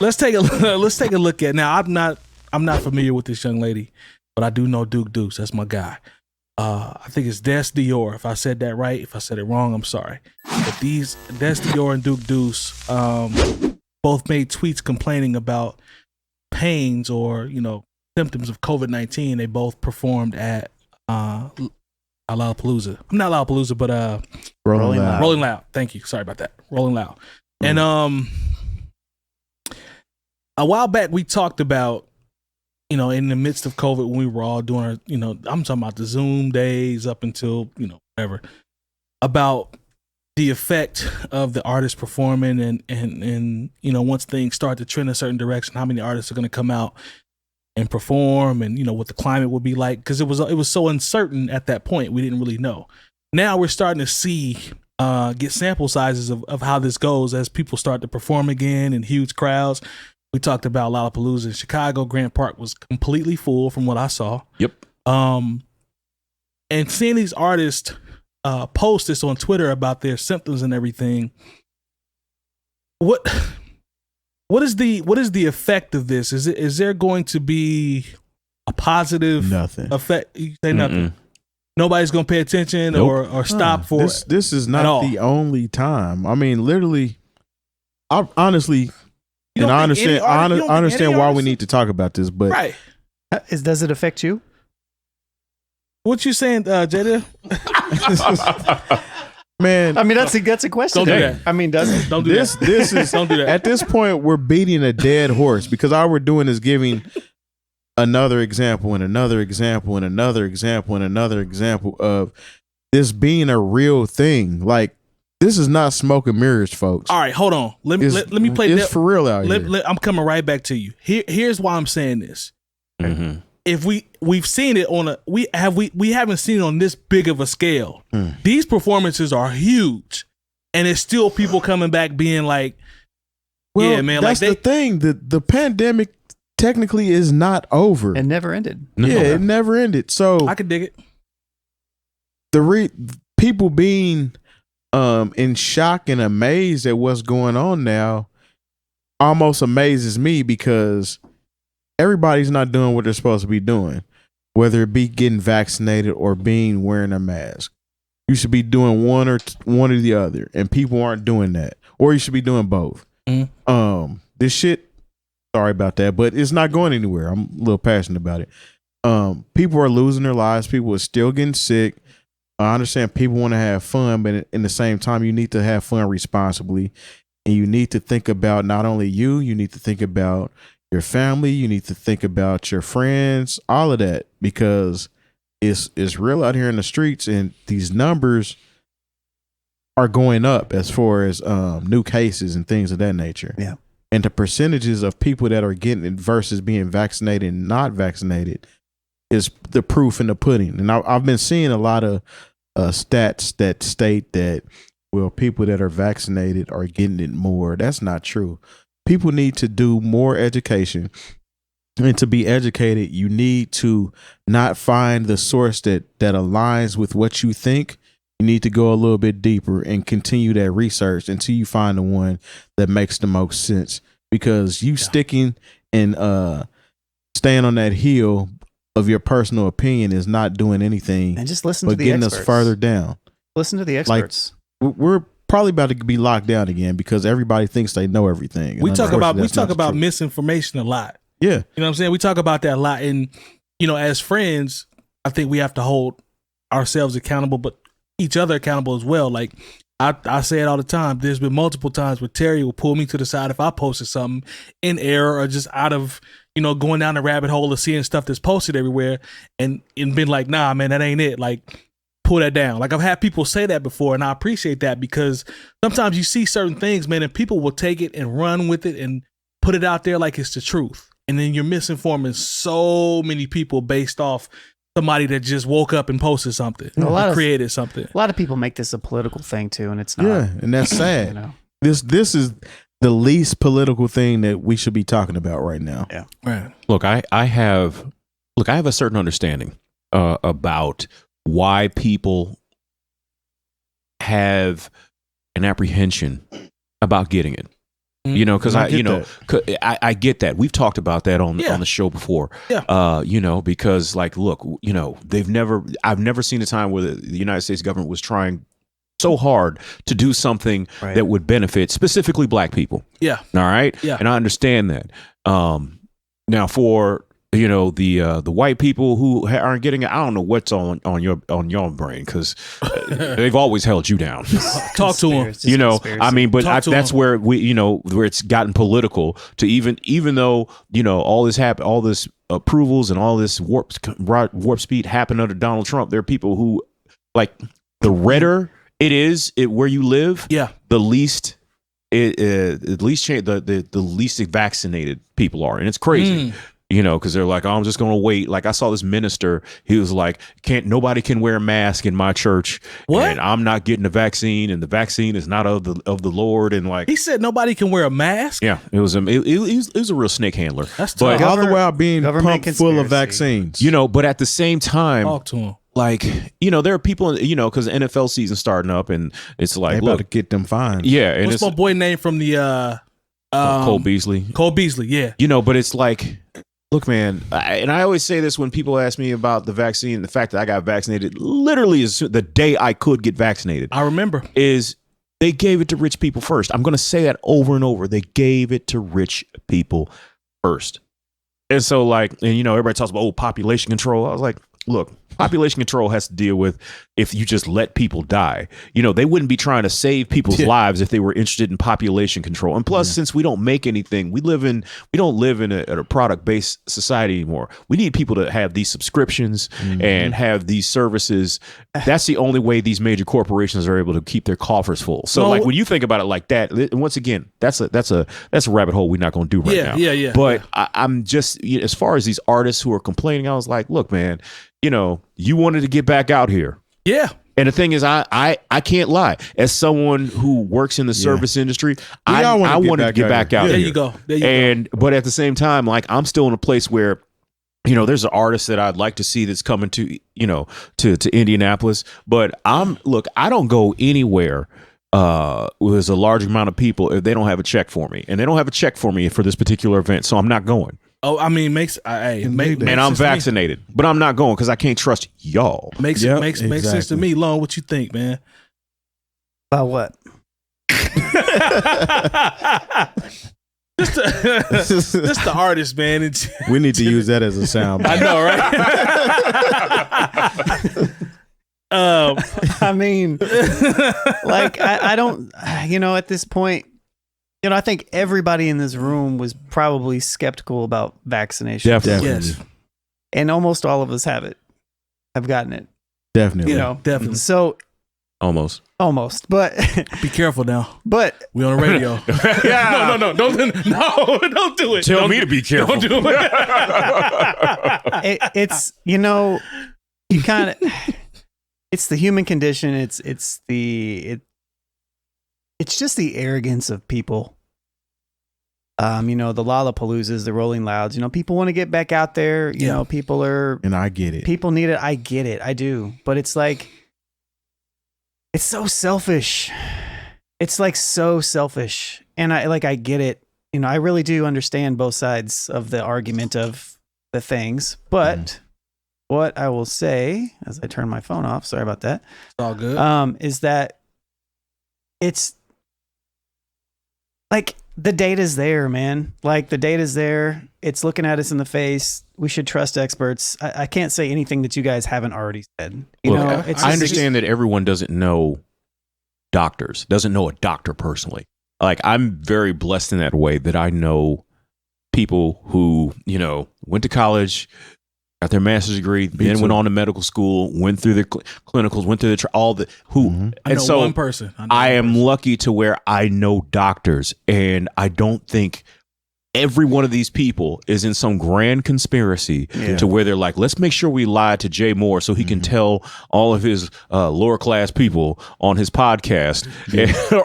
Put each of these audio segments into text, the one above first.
let's take a look at now. I'm not familiar with this young lady, but I do know Duke Deuce. That's my guy. I think it's Des Dior. If I said that right, if I said it wrong, I'm sorry. But these Des Dior and Duke Deuce both made tweets complaining about pains or symptoms of COVID-19. They both performed at Lollapalooza. I'm not Lollapalooza, but Rolling Loud. Rolling Loud. Thank you. Sorry about that. Rolling Loud. And a while back we talked about, in the midst of COVID when we were all doing our, I'm talking about the Zoom days up until, whatever, about the effect of the artist performing and once things start to trend a certain direction, how many artists are going to come out and perform and, what the climate would be like. Because it was so uncertain at that point. We didn't really know. Now we're starting to see, get sample sizes of how this goes as people start to perform again in huge crowds. We talked about Lollapalooza in Chicago. Grant Park was completely full from what I saw. Yep. And seeing these artists post this on Twitter about their symptoms and everything. What is the effect of this? Is there going to be a positive effect? You say nothing. Nobody's going to pay attention or stop for it. This is not the only time. I mean, literally, I honestly. And I understand why we need to talk about this, but right. Does it affect you? What you saying, Jay Diff? Man, I mean that's a question. Don't do that. I mean, does it? Don't do that. This is don't do that. At this point, we're beating a dead horse because all we're doing is giving another example and another example and another example and another example of this being a real thing. Like. This is not smoke and mirrors, folks. All right, hold on. Let me play. It's for real out here. I'm coming right back to you. Here's why I'm saying this. Mm-hmm. If we've seen it we haven't seen it on this big of a scale. These performances are huge, and it's still people coming back being like, well, "Yeah, man." That's like the thing. The pandemic technically is not over. It never ended. It never ended. So I could dig it. People being in shock and amazed at what's going on now almost amazes me because everybody's not doing what they're supposed to be doing, whether it be getting vaccinated or wearing a mask. You should be doing one or the other, and people aren't doing that, or you should be doing both. This shit, sorry about that, but it's not going anywhere. I'm a little passionate about it. People are losing their lives. People are still getting sick. I understand people want to have fun, but in the same time, you need to have fun responsibly. And you need to think about not only you need to think about your family, you need to think about your friends, all of that, because it's real out here in the streets, and these numbers are going up as far as new cases and things of that nature. Yeah. And the percentages of people that are getting it versus being vaccinated and not vaccinated is the proof in the pudding. And I've been seeing a lot of stats that state that, well, people that are vaccinated are getting it more. That's not true. People need to do more education. And to be educated, you need to not find the source that aligns with what you think. You need to go a little bit deeper and continue that research until you find the one that makes the most sense. Because you sticking and staying on that hill of your personal opinion is not doing anything, and just listen but to the getting experts. us further down. Listen to the experts. Like, we're probably about to be locked down again because everybody thinks they know everything. We talk about misinformation a lot. Yeah, you know what I'm saying. We talk about that a lot, and as friends, I think we have to hold ourselves accountable, but each other accountable as well. Like I say it all the time. There's been multiple times where Terry will pull me to the side if I posted something in error or just out of going down the rabbit hole of seeing stuff that's posted everywhere and been like, nah, man, that ain't it. Like, pull that down. Like, I've had people say that before, and I appreciate that because sometimes you see certain things, man, and people will take it and run with it and put it out there like it's the truth. And then you're misinforming so many people based off somebody that just woke up and posted something, created something. A lot of people make this a political thing too, and it's not. Yeah, and that's sad. This is the least political thing that we should be talking about right now. Yeah. Right. Look, I have a certain understanding about why people have an apprehension about getting it. You know, because I I, get you know, I get that. We've talked about that on Yeah. the show before. Yeah. You know, because like, look, you know, I've never seen a time where the United States government was trying so hard to do something Right. that would benefit specifically black people. Yeah. All right. Yeah. And I understand that. Now for, you know, the white people who aren't getting it, I don't know what's on your brain, because they've always held you down. Talk to him. Conspiracy. You know, Conspiracy. I mean, but Talk to that's him. where where it's gotten political to even though, you know, all this approvals and all this warp speed happened under Donald Trump. There are people who, like, the redder where you live, Yeah. the least the least vaccinated people are, and it's crazy. You know, because they're like, oh, I'm just going to wait. Like, I saw this minister. He was like, nobody can wear a mask in my church. What? And I'm not getting the vaccine, and the vaccine is not of the Lord. And like, He said nobody can wear a mask. yeah, it was a real snake handler. That's But tough. all the while being Government pumped full of conspiracy. vaccines. you know, but at the same time, Talk to him. like, you know, there are people, you know, because NFL season's starting up, and it's they like, about to look, get them fines. yeah, and What's it's my boy name from the Cole Beasley. Cole Beasley? Yeah. You know, but it's like, look, man, and I always say this when people ask me about the vaccine, the fact that I got vaccinated literally is the day I could get vaccinated, I remember. is they gave it to rich people first. I'm going to say that over and over. They gave it to rich people first. And so, like, and you know, everybody talks about, population control. I was like, look, population control has to deal with if you just let people die. You know, they wouldn't be trying to save people's lives if they were interested in population control. And plus, since we don't make anything, we don't live in a product-based society anymore. We need people to have these subscriptions and have these services. That's the only way these major corporations are able to keep their coffers full. So, like, when you think about it like that, once again, that's a rabbit hole we're not going to do right now. Yeah. But I'm just, as far as these artists who are complaining, I was like, look, man, you know, you wanted to get back out here. Yeah. And the thing is, I can't lie. As someone who works in the service industry, I wanted to get back out There here. you go. There you And but at the same time, like, I'm still in a place where, you know, there's an artist that I'd like to see that's coming to, you know, to Indianapolis. But I don't go anywhere with a large amount of people if they don't have a check for me, and they don't have a check for me for this particular event, so I'm not going. Oh, I mean, makes And I'm vaccinated, but I'm not going because I can't trust y'all. Makes sense to me. Lon, what you think, man? About what? Just the artist, man. We need to use that as a sound. I know, right? I mean, like, I don't, you know, at this point, you know, I think everybody in this room was probably skeptical about vaccination. Definitely. Yes. And almost all of us have gotten it. Definitely. You know, Definitely. So Almost. but Be careful now. but We on the radio. Yeah. No, don't do it. Tell Don't- me to be careful. Don't do it. it's, you know, you kind of, it's the human condition. It's just the arrogance of people. You know, the Lollapaloozas, the Rolling Louds, you know, people want to get back out there. You know, people And I get it. people need it. I get it. I do. But it's like, it's so selfish. It's like so selfish. And I get it. You know, I really do understand both sides of the argument of the things. But what I will say, as I turn my phone off, sorry about that, It's all good. is that it's like the data's there, man. Like, the data's there. It's looking at us in the face. We should trust experts. I can't say anything that you guys haven't already said. You Look, know, it's I just- understand that everyone doesn't know doesn't know a doctor personally. Like, I'm very blessed in that way that I know people who, you know, went to college, got their master's degree, then went on to medical school, went through their clinicals, went through all the who. I And know so one person. I am lucky to where I know doctors, and I don't think every one of these people is in some grand conspiracy to where they're like, let's make sure we lie to Jay Moore so he can tell all of his lower class people on his podcast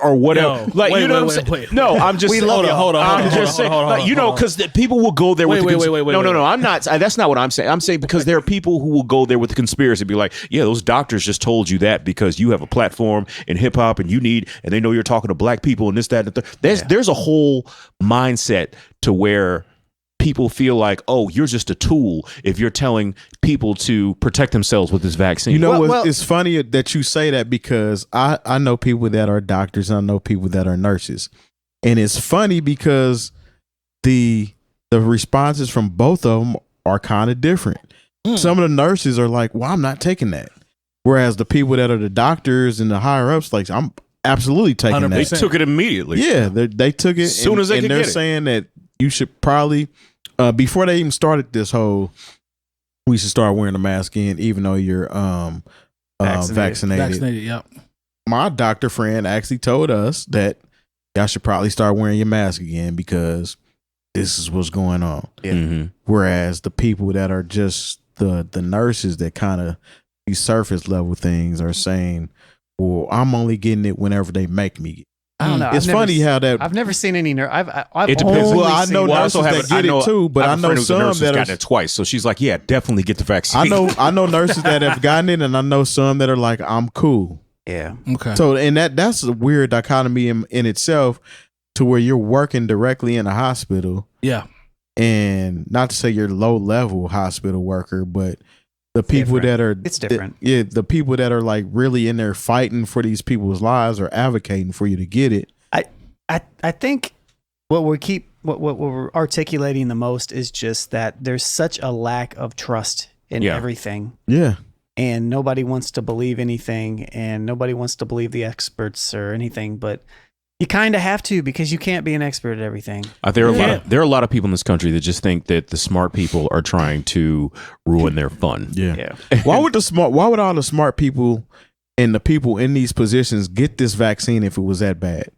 or whatever. No, you know what I'm saying? No, I'm just hold on. Because people will go there with No, I'm not. That's not what I'm saying. I'm saying because there are people who will go there with the conspiracy, be like, yeah, those doctors just told you that because you have a platform in hip hop and they know you're talking to black people and this, that, and the third. There's a whole mindset to where people feel like, oh, you're just a tool if you're telling people to protect themselves with this vaccine. You know, it's funny that you say that because I know people that are doctors and I know people that are nurses. And it's funny because the responses from both of them are kind of different. Some of the nurses are like, well, I'm not taking that. Whereas the people that are the doctors and the higher ups, like, I'm absolutely taking 100%. That. They took it immediately. Yeah, they took it as soon as they could get it. And they're saying that you should probably, before they even started this whole, we should start wearing a mask in, even though you're vaccinated. Yep. My doctor friend actually told us that y'all should probably start wearing your mask again because this is what's going on. Yeah. Mm-hmm. Whereas the people that are just the nurses that kind of these surface level things are saying, well, I'm only getting it whenever they make me. I don't know. It's funny how that. I've never seen any nurse. It depends. Well, I know nurses that get it too, but I know some that gotten it twice. So she's like, yeah, definitely get the vaccine. I know nurses that have gotten it, and I know some that are like, I'm cool. Yeah. Okay. So, and that's a weird dichotomy in itself, to where you're working directly in a hospital. Yeah. And not to say you're low level hospital worker, but the people that are, it's different. The people that are like really in there fighting for these people's lives or advocating for you to get it. I think what we're articulating the most is just that there's such a lack of trust in everything. Yeah. And nobody wants to believe anything, and nobody wants to believe the experts or anything, but you kind of have to, because you can't be an expert at everything. There are a lot of people in this country that just think that the smart people are trying to ruin their fun. Yeah. Why would all the smart people and the people in these positions get this vaccine if it was that bad?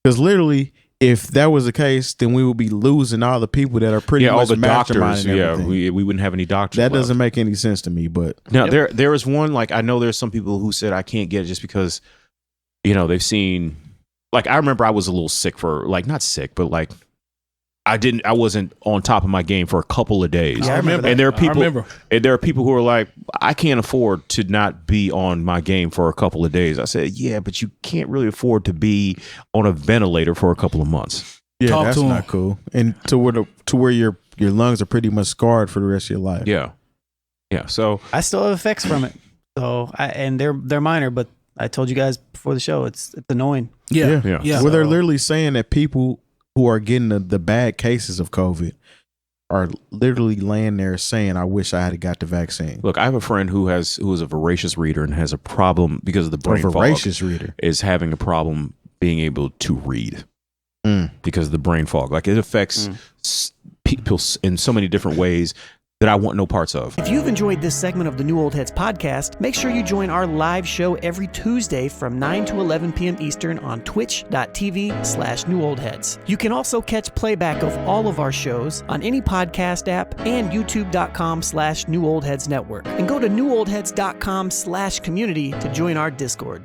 Because literally, if that was the case, then we would be losing all the people that are pretty much all the doctors. Yeah, we wouldn't have any doctors. That doesn't make any sense to me. But now there is one, like, I know there's some people who said I can't get it just because, they've seen. Like, I remember I was a little sick for, like, not sick, but like I wasn't on top of my game for a couple of days. Yeah, I remember. And there are people who are like, I can't afford to not be on my game for a couple of days. I said, yeah, but you can't really afford to be on a ventilator for a couple of months. Yeah, that's not cool. And to where your lungs are pretty much scarred for the rest of your life. Yeah. Yeah. So I still have effects from it. So and they're minor, but I told you guys before the show, it's annoying. Yeah. Well, they're literally saying that people who are getting the bad cases of COVID are literally laying there saying, I wish I had got the vaccine. Look, I have a friend who is a voracious reader and has a problem because of the brain fog. Voracious reader is having a problem being able to read because of the brain fog. Like, it affects people in so many different ways that I want no parts of. If you've enjoyed this segment of the New Old Heads podcast, make sure you join our live show every Tuesday from 9 to 11 p.m. Eastern on twitch.tv/NewOldHeads. You can also catch playback of all of our shows on any podcast app and youtube.com/NewOldHeads Network. And go to newoldheads.com/community to join our Discord.